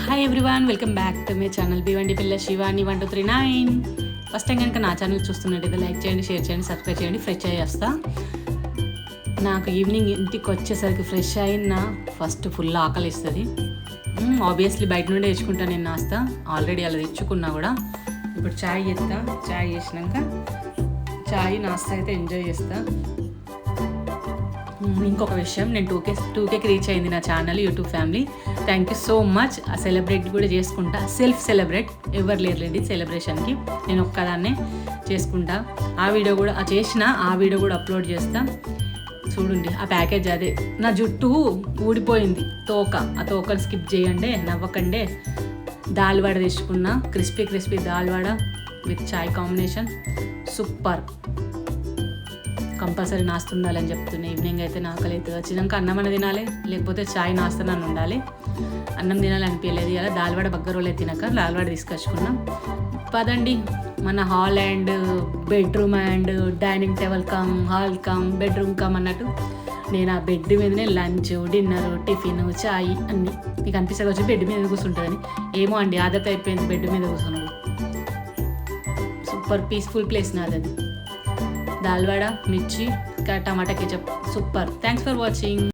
Hi everyone, welcome back to my channel Bhiwandi పిల్ల Shivani 1239. First time కనుక నా ఛానల్ చూస్తున్నట్టయితే లైక్ చేయండి, షేర్ చేయండి, సబ్స్క్రైబ్ చేయండి. ఫ్రెష్ అయ్యేస్తా. నాకు ఈవినింగ్ ఇంటికి వచ్చేసరికి ఫ్రెష్ అయిన ఫస్ట్ ఫుల్ ఆకలి ఇస్తుంది. ఆబ్వియస్లీ బయట నుండే తెచ్చుకుంటాను నేను నాస్తా. ఆల్రెడీ అలా తెచ్చుకున్నా కూడా. ఇప్పుడు చాయ్ చేస్తా. చాయ్ చేసినాక చాయ్ నాస్తా అయితే ఎంజాయ్ చేస్తా. ఇంకొక విషయం, నేను 2Kకి రీచ్ అయింది నా channel YouTube family. Thank you so much. ఆ సెలబ్రేట్ కూడా చేసుకుంటా. సెల్ఫ్ సెలబ్రేట్ ఎవరు లేరులేండి సెలబ్రేషన్కి, నేను ఒక్కదాన్నే చేసుకుంటా. ఆ వీడియో కూడా అప్లోడ్ చేస్తా. చూడండి ఆ ప్యాకేజ్ అదే. నా జుట్టు ఊడిపోయింది, ఆ తోకను స్కిప్ చేయండి, నవ్వకండి. దాల్ వడ తెచ్చుకున్నా, crispy dal vada with chai combination super. Compulsory నాస్తుండాలని చెప్తున్నా. ఈవినింగ్ అయితే ఆకలి అవుతుంది. వచ్చినాక అన్నం అన్న తినాలి, లేకపోతే చాయ్ నాస్తనని ఉండాలి. అన్నం తినాలనిపించలేదు. ఇలా దాల్వాడ బగ్గరోలే తినక దాల్వాడ తీసుకొచ్చుకున్నాం. పదండి, మన hall and bedroom and dining table come hall come bedroom come అన్నట్టు నేను ఆ బెడ్ మీదనే లంచ్, డిన్నర్, టిఫిన్, చాయ్ అన్నీ మీకు అనిపిస్తుంది వచ్చి బెడ్ మీద కూర్చుంటుందని. ఏమో అండి, ఆదత అయిపోయింది బెడ్ మీద కూర్చున్నాడు. సూపర్ పీస్ఫుల్ ప్లేస్ నాది అది. దాల్వాడ, మిర్చి, టమాటా ketchup super. Thanks for watching.